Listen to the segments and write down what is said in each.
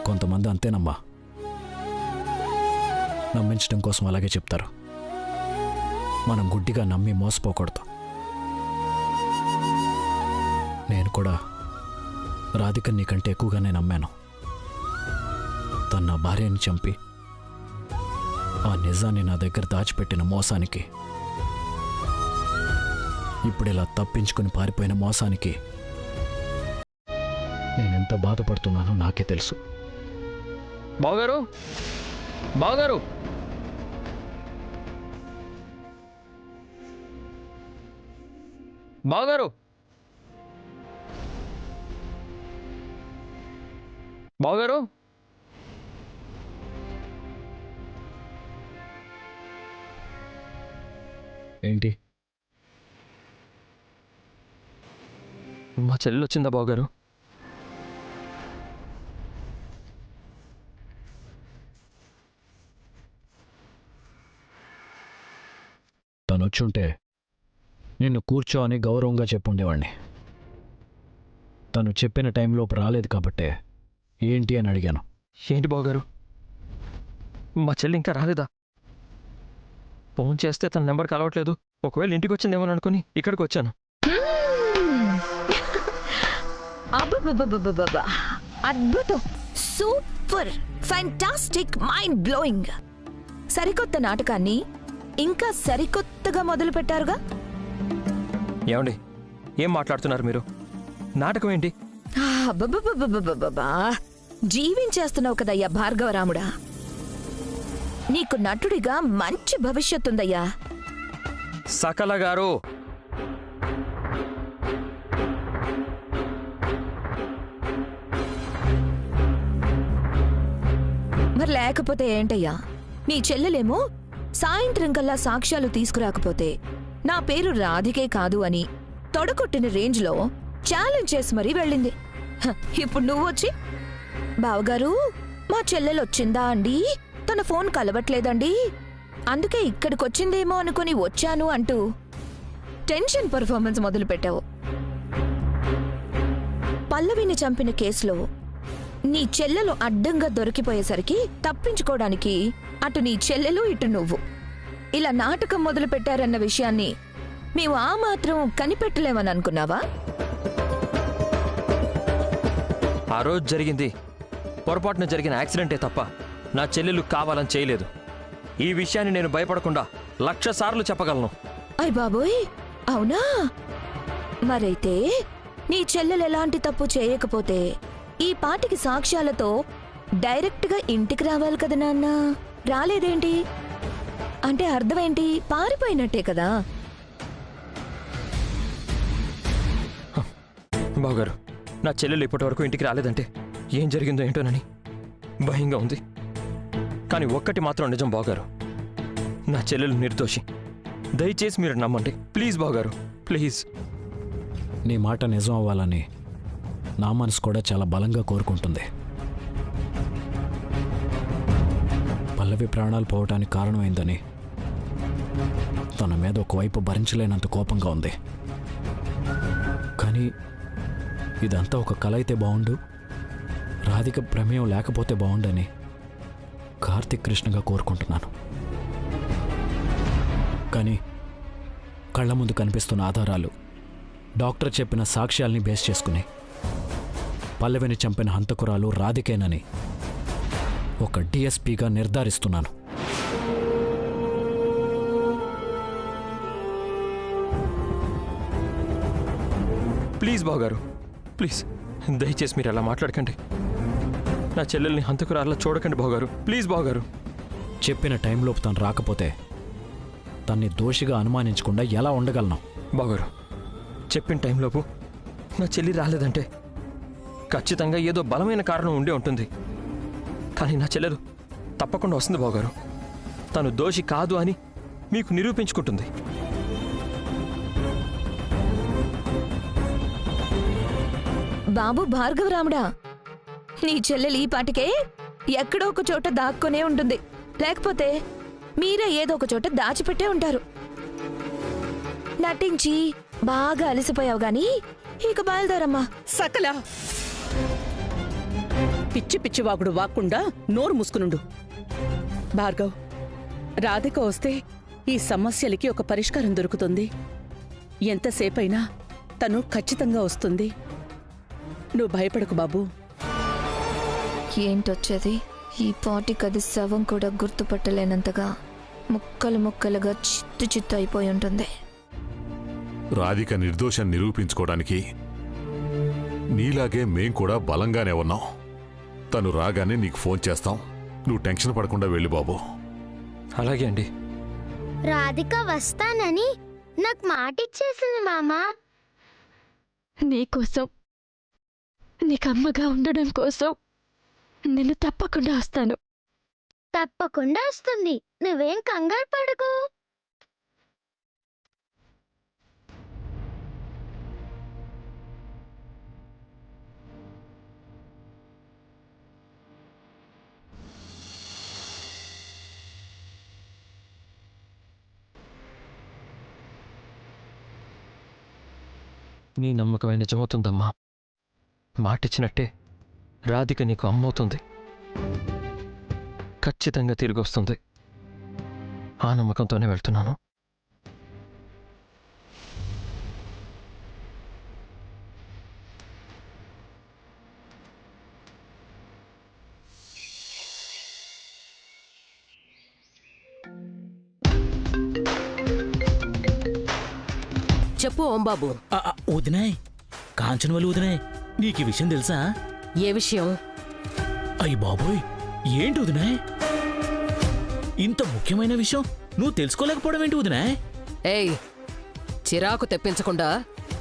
కొంతమంది అంతేనమ్మా, నమ్మించడం కోసం అలాగే చెప్తారు. మనం గుడ్డిగా నమ్మి మోసపోకూడదు. నేను కూడా రాధిక నీకంటే ఎక్కువగానే నమ్మాను. తను నా భార్యని చంపి ఆ నిజాన్ని నా దగ్గర దాచిపెట్టిన మోసానికి, ఇప్పుడు ఇలా తప్పించుకుని పారిపోయిన మోసానికి నేనెంత బాధపడుతున్నానో నాకే తెలుసు. బావగారు, బావగారు, బావగారు, బావగారు, ఏంటి? మా చెల్లెలు వచ్చిందా బావగారు? తను వచ్చుంటే నిన్ను కూర్చో అని గౌరవంగా చెప్పుండేవాణ్ణి. తను చెప్పిన టైంలోపు రాలేదు కాబట్టే ఏంటి అని అడిగాను. ఏంటి బావగారు, మా చెల్లి ఇంకా రాలేదా? ఫోన్ చేస్తే తన నెంబర్ కలవట్లేదు. ఒకవేళ ఇంటికి వచ్చిందేమో అనుకుని ఇక్కడికి వచ్చాను. అద్భుతం, సూపర్, ఫ్యాంటాస్టిక్, మైండ్ బ్లోయింగ్. సరికొత్త నాటకాన్ని ఇంకా సరికొత్తగా మొదలు పెట్టారుగా. ఏమండి, ఏం మాట్లాడుతున్నారు మీరు? నాటకం ఏంటి? అబ్బబ్బబ్బబ్బబ్బబ్బబ్బా. జీవించేస్తున్నావు కదయ్యా భార్గవరాముడా. నీకు నటుడిగా మంచి భవిష్యత్తుందయ్యా. సకల గారు, మరి లేకపోతే ఏంటయ్యా? నీ చెల్లెలేమో సాయంత్రం కల్లా సాక్ష్యాలు తీసుకురాకపోతే నా పేరు రాధికే కాదు అని తొడగొట్టిన రేంజ్లో ఛాలెంజ్ చేసి మరీ వెళ్ళింది. ఇప్పుడు నువ్వొచ్చి, బావగారు మా చెల్లెలొచ్చిందా అండి, తన ఫోన్ కలవట్లేదండి, అందుకే ఇక్కడికొచ్చిందేమో అనుకుని వచ్చాను అంటూ టెన్షన్ పర్ఫార్మెన్స్ మొదలుపెట్టావు. పల్లవిని చంపిన కేసులో నీ చెల్లెలు అడ్డంగా దొరికిపోయేసరికి తప్పించుకోవడానికి అటు నీ చెల్లెలు ఇటు నువ్వు ఇలా నాటకం మొదలు పెట్టారన్న విషయాన్ని మేము ఆ మాత్రం కనిపెట్టలేమని అనుకున్నావా? ఆ రోజు జరిగింది పొరపాటున జరిగిన యాక్సిడెంటే తప్ప నా చెల్లెలు కావాలని చేయలేదు. ఈ విషయాన్ని నేను భయపడకుండా 1,00,000 సార్లు చెప్పగలను. అయ్ బాబోయ్, అవునా? మరైతే నీ చెల్లెలు ఎలాంటి తప్పు చేయకపోతే ఈ పాటికి సాక్ష్యాలతో డైరెక్ట్గా ఇంటికి రావాలి కదా నాన్న. రాలేదేంటి అంటే అర్థమేంటి? పారిపోయినట్టే కదా. బావగారు, నా చెల్లెలు ఇప్పటి వరకు ఇంటికి రాలేదంటే ఏం జరిగిందో ఏంటోనని భయంగా ఉంది. కానీ ఒక్కటి మాత్రం నిజం బావగారు, నా చెల్లెలు నిర్దోషి. దయచేసి మీరు నమ్మండి ప్లీజ్ బావగారు, ప్లీజ్. నీ మాట నిజం అవ్వాలని నా మనసు కూడా చాలా బలంగా కోరుకుంటుంది. పల్లవి ప్రాణాలు పోవటానికి కారణమైందని తన మీద ఒకవైపు భరించలేనంత కోపంగా ఉంది. కానీ ఇదంతా ఒక కల అయితే బాగుండు, రాధిక ప్రమేయం లేకపోతే బాగుండని కార్తిక్ కృష్ణగా కోరుకుంటున్నాను. కానీ కళ్ళ ముందు కనిపిస్తున్న ఆధారాలు, డాక్టర్ చెప్పిన సాక్ష్యాల్ని బేస్ చేసుకుని పల్లవిని చంపిన హంతకురాలు రాధికేనని ఒక డిఎస్పీగా నిర్ధారిస్తున్నాను. ప్లీజ్ బావగారు, ప్లీజ్ దయచేసి మీరు అలా మాట్లాడకండి. నా చెల్లెల్ని హంతకురాల్లా చూడకండి బావగారు, ప్లీజ్ బావగారు. చెప్పిన టైంలోపు తను రాకపోతే తన్ని దోషిగా అనుమానించకుండా ఎలా ఉండగలను? బావగారు, చెప్పిన టైంలోపు నా చెల్లి రాలేదంటే ఖచ్చితంగా ఏదో బలమైన కారణం ఉండే ఉంటుంది. కానీ నా చెల్లెలు తప్పకుండా వస్తుంది బావగారు. తను దోషి కాదు అని మీకు నిరూపించుకుంటుంది. బాబు భార్గవరాముడా, నీ చెల్లెలు ఈ పాటికే ఎక్కడో ఒక చోట దాక్కునే ఉంటుంది. లేకపోతే మీరే ఏదో ఒక చోట దాచిపెట్టే ఉంటారు. నటించి బాగా అలసిపోయావు గాని ఇక బయలుదేరమ్మా. సకల పిచ్చి పిచ్చివాగుడు వాక్కుండా నోరు మూసుకునుండు. భార్గవ్, రాధిక వస్తే ఈ సమస్యలకి ఒక పరిష్కారం దొరుకుతుంది. ఎంతసేపైనా తను ఖచ్చితంగా వస్తుంది. నువ్వు భయపడకు బాబూ. ఏంటొచ్చేది? ఈ పాటికది శవం కూడా గుర్తుపట్టలేనంతగా ముక్కలు ముక్కలుగా చిత్తు చిత్తు అయిపోయి ఉంటుంది. రాధిక నిర్దోషం నిరూపించుకోవడానికి నీలాగే మేం కూడా బలంగానే ఉన్నాం. తను రాగానే నీకు ఫోన్ చేస్తాం. నువ్వు టెన్షన్ పడకుండా వెళ్ళు బాబు. అలాగే అండి. రాధిక వస్తానని నాకు మాటిచ్చేసింది మామా. నీకోసం, నీకమ్మగా ఉండడం కోసం నేను తప్పకుండా వస్తాను. తప్పకుండా వస్తుంది, నువ్వేం కంగారు పడకు. నీ నమ్మకమే నిజమవుతుందమ్మా. మాటిచ్చినట్టే రాధిక నీకు అమ్మవుతుంది. ఖచ్చితంగా తిరిగి వస్తుంది. ఆ నమ్మకంతోనే వెళ్తున్నాను. చెప్పు ఓంబాబు. వదినాయ్, కాంచనవల్లి వదినాయ్, నీకు ఈ విషయం తెలుసా? ఏ విషయం? అయ్యి బాబోయ్, ఏంటి వదినాయ్ ఇంత ముఖ్యమైన విషయం నువ్వు తెలుసుకోలేకపోవడం ఏంటి వదినాయ్? ఏయ్, చిరాకు తెప్పించకుండా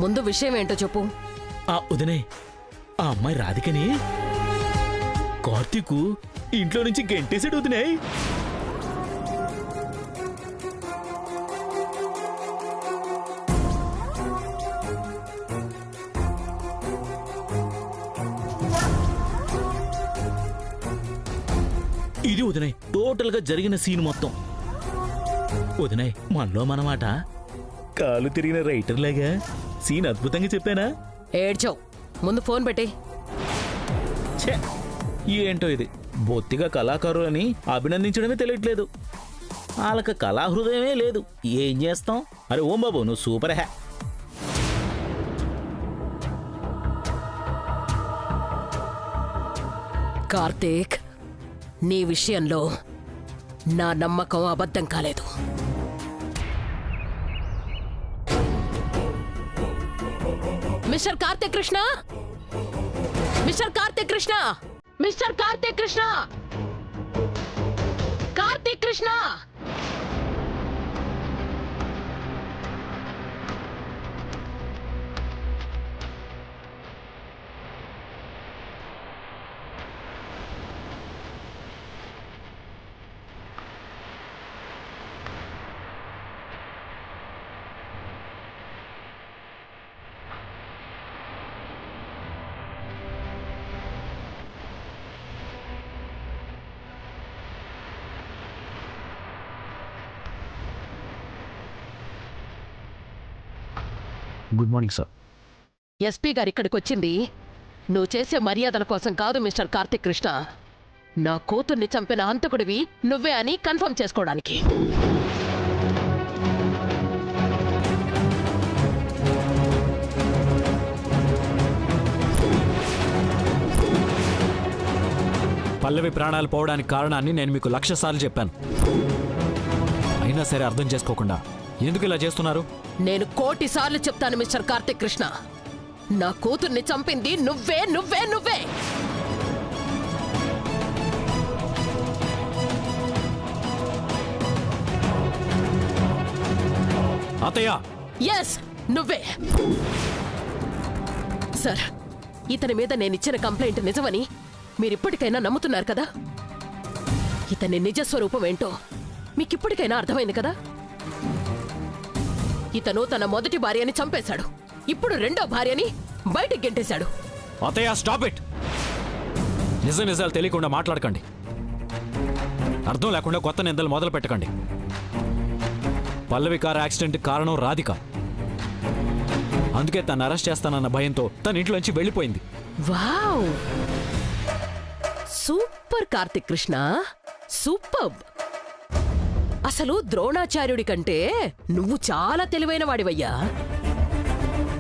ముందు విషయం ఏంటో చెప్పు. వదినాయ్, ఆ అమ్మాయి రాధికని కార్తీకు ఇంట్లో నుంచి గెంటేసాడు వదినాయ్. ఇది వదినాయ్ టోటల్ గా జరిగిన సీన్ మొత్తం. వదినాయ్, మనలో మనమాట కాలు తిరిగిన రైటర్ లాగా సీన్ అద్భుతంగా చెప్పానా? ఏడ్చావు, ముందు ఫోన్ పెట్టి. ఛే, ఏంటో ఇది, బొత్తిగా కళాకారులని అభినందించడమే తెలియట్లేదు. వాళ్ళకి కళాహృదయమే లేదు. ఏం చేస్తాం? అరే ఓం బాబు, నువ్వు సూపర్ హ్యా. కార్తీక్, నీ విషయంలో నా నమ్మకం అబద్ధం కాలేదు. Mister Karthik Krishna, mister Karthik Krishna, mister Karthik Krishna, Karthik Krishna. Good morning sir. SP గారు ఇక్కడికి వచ్చింది నువ్వు చేసే మర్యాదల కోసం కాదు మిస్టర్ కార్తీక్ కృష్ణ. నా కూతుర్ని చంపిన హంతకుడివి నువ్వే అని కన్ఫర్మ్ చేసుకోవడానికి. పల్లవి ప్రాణాలు పోవడానికి కారణాన్ని నేను మీకు 1,00,000 సార్లు చెప్పాను. అయినా సరే అర్థం చేసుకోకుండా ఎందుకు ఇలా చేస్తున్నారు? నేను 1,00,00,000 సార్లు చెప్తాను మిస్టర్ కార్తీక్ కృష్ణ, నా కూతుర్ని చంపింది నువ్వే నువ్వే నువ్వే. అత్తయ్య, ఎస్, నువ్వే. సార్, ఇతని మీద నేనిచ్చిన కంప్లైంట్ నిజమని మీరిప్పటికైనా నమ్ముతున్నారు కదా? ఇతని నిజస్వరూపం ఏంటో మీకిప్పటికైనా అర్థమైంది కదా? ఇతను తన మొదటి భార్యని చంపేశాడు, ఇప్పుడు రెండో భార్యని బయటికి గెంటేశాడు. అత్తయ్య, స్టాప్ ఇట్. నిజాలు తెలియకుండా మాట్లాడకండి. అర్థం లేకుండా కొత్త నిందలు మొదలు పెట్టకండి. పల్లవి కారు యాక్సిడెంట్ కారణం రాధిక. అందుకే తను అరెస్ట్ చేస్తానన్న భయంతో తన ఇంట్లోంచి వెళ్ళిపోయింది. Wow, super Karthik Krishna, super. అసలు ద్రోణాచార్యుడి కంటే నువ్వు చాలా తెలివైన వాడివయ్యా.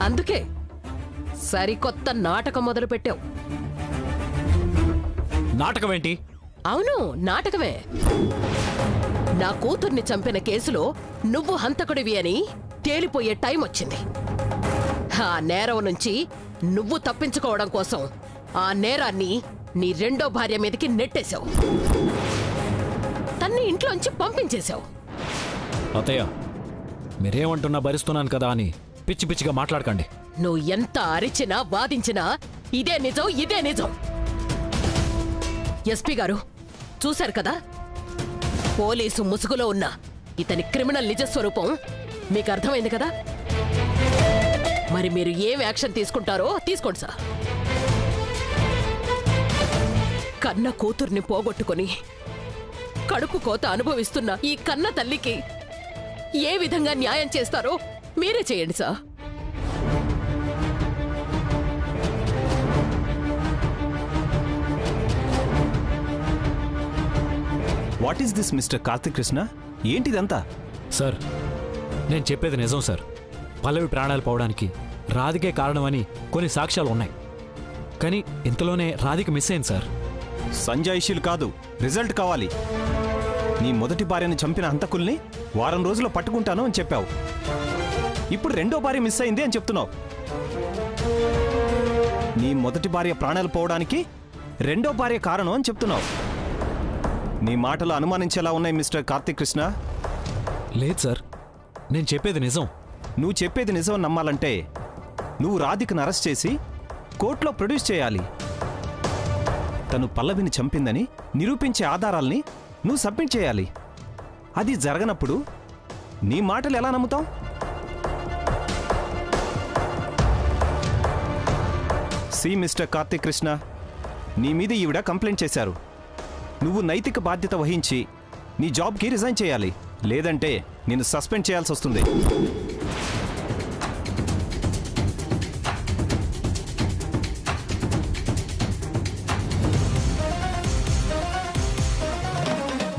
అందుకే సరికొత్త నాటకం మొదలుపెట్టావు. నాటకం ఏంటి? అవును, నాటకమే. నా కూతుర్ని చంపిన కేసులో నువ్వు హంతకుడివి అని తేలిపోయే టైం వచ్చింది. ఆ నేరం నుంచి నువ్వు తప్పించుకోవడం కోసం ఆ నేరాన్ని నీ రెండో భార్య మీదకి నెట్టేశావు. తన్ని ఇంట్లోంచి పంపించేశావు. అత్తయ్య, మీరేమంటున్నా భరిస్తున్నాను కదా అని పిచ్చి పిచ్చిగా మాట్లాడకండి. నువ్వు ఎంత అరిచినా వాదించినా ఇదే నిజం, ఇదే నిజం. ఎస్పీ గారు చూశారు కదా, పోలీసు ముసుగులో ఉన్న ఇతని క్రిమినల్ నిజస్వరూపం మీకు అర్థమైంది కదా. మరి మీరు ఏం యాక్షన్ తీసుకుంటారో తీసుకోండి సార్. కన్న కూతుర్ని పోగొట్టుకుని కడుపు కోత అనుభవిస్తున్న ఈ కన్న తల్లికి ఏ విధంగా న్యాయం చేస్తారో మీరే చేయండి sir. What is this mister Karthik Krishna? ఏంటిదంతా? సార్, నేను చెప్పేది నిజం సార్. పల్లవి ప్రాణాలు పోవడానికి రాధికే కారణమని కొన్ని సాక్ష్యాలు ఉన్నాయి. కానీ ఇంతలోనే రాధిక మిస్ అయింది సార్. సంజాయిషీలు కాదు, రిజల్ట్ కావాలి. నీ మొదటి భార్యను చంపిన హంతకుల్ని వారం రోజుల్లో పట్టుకుంటాను అని చెప్పావు. ఇప్పుడు రెండో భార్య మిస్ అయింది అని చెప్తున్నావు. నీ మొదటి భార్య ప్రాణాలు పోవడానికి రెండో భార్య కారణం అని చెప్తున్నావు. నీ మాటలు అనుమానించేలా ఉన్నాయి మిస్టర్ కార్తిక్ కృష్ణ. లేదు సార్, నేను చెప్పేది నిజం. నువ్వు చెప్పేది నిజం నమ్మాలంటే నువ్వు రాధికను అరెస్ట్ చేసి కోర్టులో ప్రొడ్యూస్ చేయాలి. తను పల్లవిని చంపిందని నిరూపించే ఆధారాల్ని నువ్వు సబ్మిట్ చేయాలి. అది జరగనప్పుడు నీ మాటలు ఎలా నమ్ముతావు? సి మిస్టర్ కార్తిక్ కృష్ణ, నీ మీద ఈవిడ కంప్లైంట్ చేశారు. నువ్వు నైతిక బాధ్యత వహించి నీ జాబ్కి రిజైన్ చేయాలి. లేదంటే నిన్ను సస్పెండ్ చేయాల్సి వస్తుంది.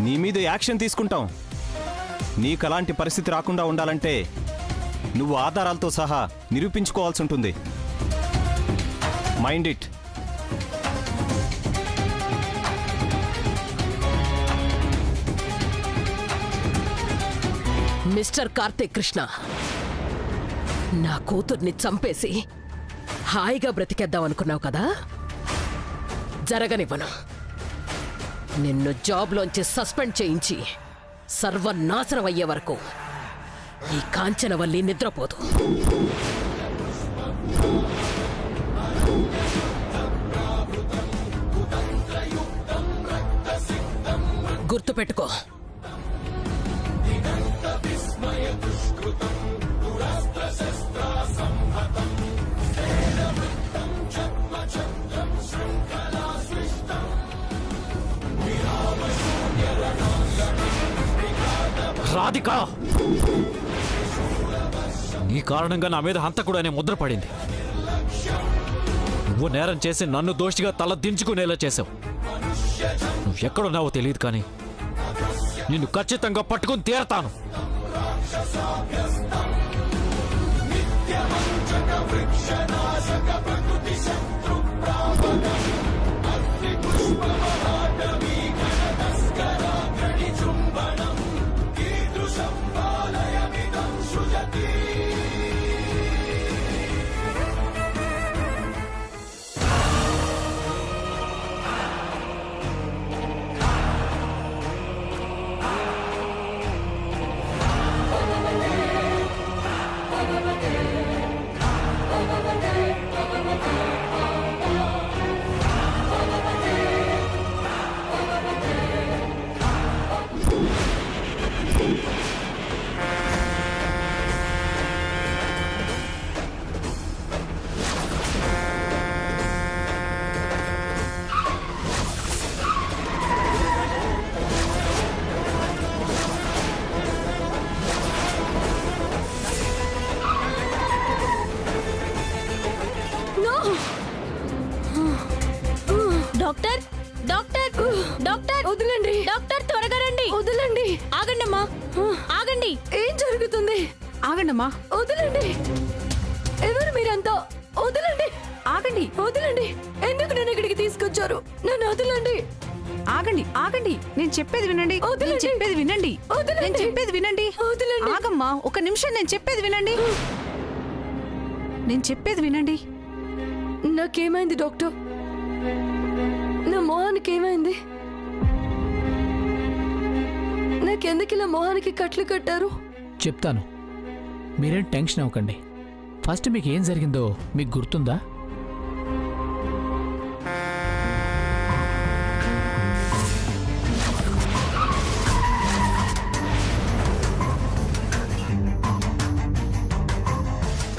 నీ మీద యాక్షన్ తీసుకుంటాం. నీకు అలాంటి పరిస్థితి రాకుండా ఉండాలంటే నువ్వు ఆధారాలతో సహా నిరూపించుకోవాల్సి ఉంటుంది. Mind it. Mister Karthik Krishna, నా కూతుర్ని చంపేసి హాయిగా బ్రతికేద్దామనుకున్నావు కదా, జరగనివ్వను. నిన్ను జాబ్లోంచి సస్పెండ్ చేయించి సర్వనాశనం అయ్యే వరకు ఈ కాంచనవల్లి నిద్రపోదు. గుర్తుపెట్టుకో. రాధిక, నీ కారణంగా నా మీద హంతకుడు అనే ముద్ర పడింది. నువ్వు నేరం చేసి నన్ను దోషిగా తల దించుకునేలా చేసావు. నువ్వు ఎక్కడున్నావో తెలియదు, కానీ నిన్ను ఖచ్చితంగా పట్టుకుని తీరతాను. వదలండి డాక్టర్, త్వరగా రండి. వదలండి. ఆగండమ్మా, ఆగండి. ఏం జరుగుతుంది? ఆగండమ్మా. వదలండి. ఎవరు మీరంతా? వదలండి. ఆగండి. వదలండి. ఎందుకు నన్ను ఇక్కడికి తీసుకొచ్చారు? నన్ను వదలండి. ఆగండి. ఆగండి. నేను చెప్పేది వినండి. వదలండి. నేను చెప్పేది వినండి. వదలండి. నేను చెప్పేది వినండి. వదలండి. ఆగమ్మా, ఒక నిమిషం. నేను చెప్పేది వినండి. నేను చెప్పేది వినండి. నాకేమైంది డాక్టర్? నా మొహానికి ఏమైంది? నాకెందుకు ఇలా మొహానికి కట్లు కట్టారు? చెప్తాను, మీరేం టెన్షన్ అవ్వకండి. ఫస్ట్ మీకు ఏం జరిగిందో మీకు గుర్తుందా?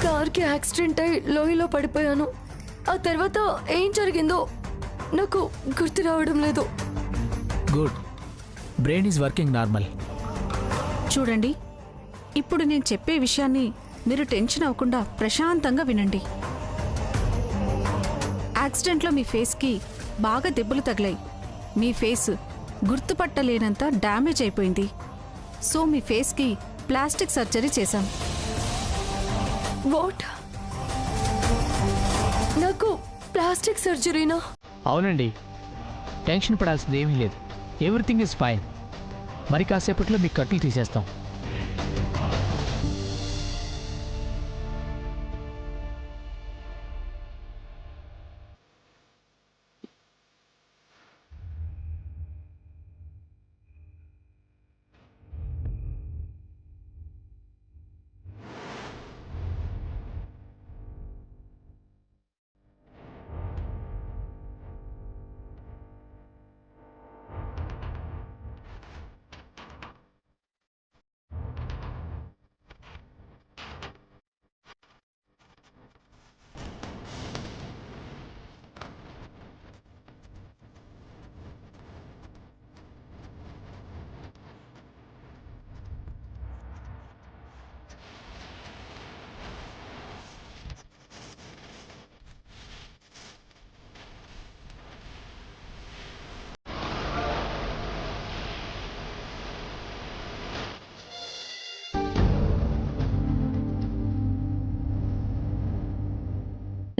కార్కి యాక్సిడెంట్ అయి లోయలో పడిపోయాను. ఆ తర్వాత ఏం జరిగిందో నాకు గుర్తు రావడం లేదు. Good, brain is working normal. చూడండి, ఇప్పుడు నేను చెప్పే విషయాన్ని మీరు టెన్షన్ అవ్వకుండా ప్రశాంతంగా వినండి. యాక్సిడెంట్లో మీ ఫేస్కి బాగా దెబ్బలు తగిలాయి. మీ ఫేస్ గుర్తుపట్టలేనంత డ్యామేజ్ అయిపోయింది. సో మీ ఫేస్కి ప్లాస్టిక్ సర్జరీ చేశాం. వాట్? నాకు ప్లాస్టిక్ సర్జరీనా? అవునండి, టెన్షన్ పడాల్సింది ఏమీ లేదు. Everything is fine. మరి కాసేపట్లో మీకు కట్లు తీసేస్తాం.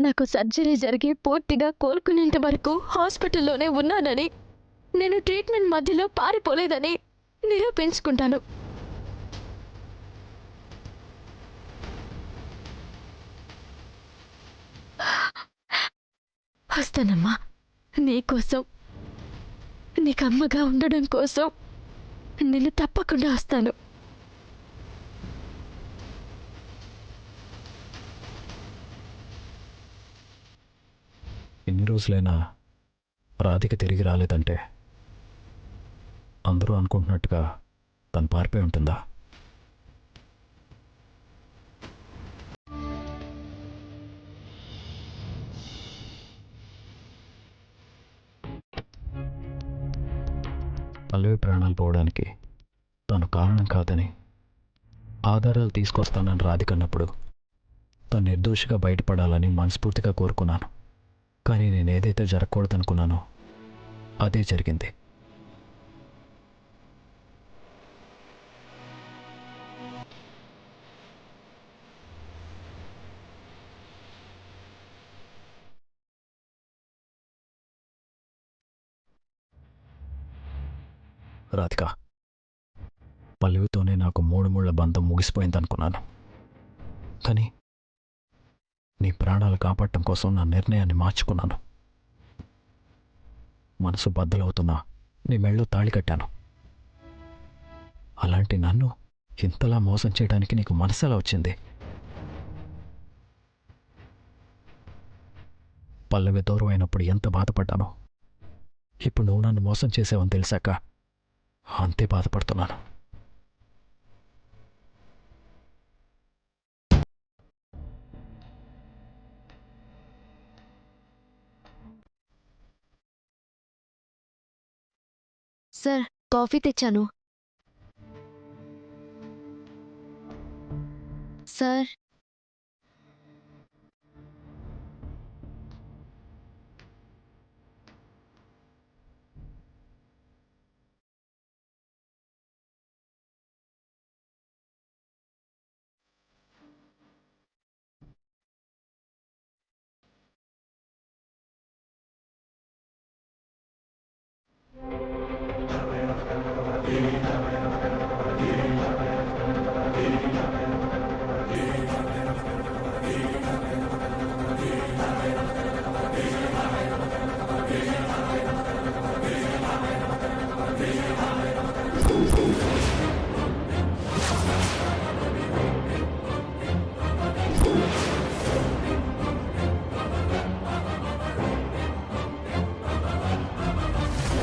నాకు సర్జరీ జరిగి పూర్తిగా కోలుకునేంత వరకు హాస్పిటల్లోనే ఉన్నానని, నేను ట్రీట్మెంట్ మధ్యలో పారిపోలేదని నిరూపించుకుంటాను. వస్తానమ్మా, నీకోసం, నీకు అమ్మగా ఉండడం కోసం నేను తప్పకుండా వస్తాను. ఎన్ని రోజులైనా రాధిక తిరిగి రాలేదంటే అందరూ అనుకుంటున్నట్టుగా తను పారిపోయి ఉంటుందా? పల్లవి ప్రాణాలు పోవడానికి తను కారణం కాదని ఆధారాలు తీసుకొస్తానని రాధికన్నప్పుడు తను నిర్దోషిగా బయటపడాలని మనస్ఫూర్తిగా కోరుకున్నాను. కానీ నేను ఏదైతే జరగకూడదనుకున్నానో అదే జరిగింది. రాధిక, పల్లవితోనే నాకు 3 ముళ్ళ బంధం ముగిసిపోయిందనుకున్నాను. కానీ నీ ప్రాణాలు కాపాడటం కోసం నా నిర్ణయాన్ని మార్చుకున్నాను. మనసు బద్దలవుతున్నా నీ మెళ్ళో తాళి కట్టాను. అలాంటి నన్ను ఇంతలా మోసం చేయడానికి నీకు మనసెలా వచ్చింది? పల్లవి దూరం అయినప్పుడు ఎంత బాధపడ్డానో ఇప్పుడు నువ్వు నన్ను మోసం చేసావని తెలిసాక అంతే బాధపడుతున్నాను. సార్, కాఫీ తెచ్చాను. సార్,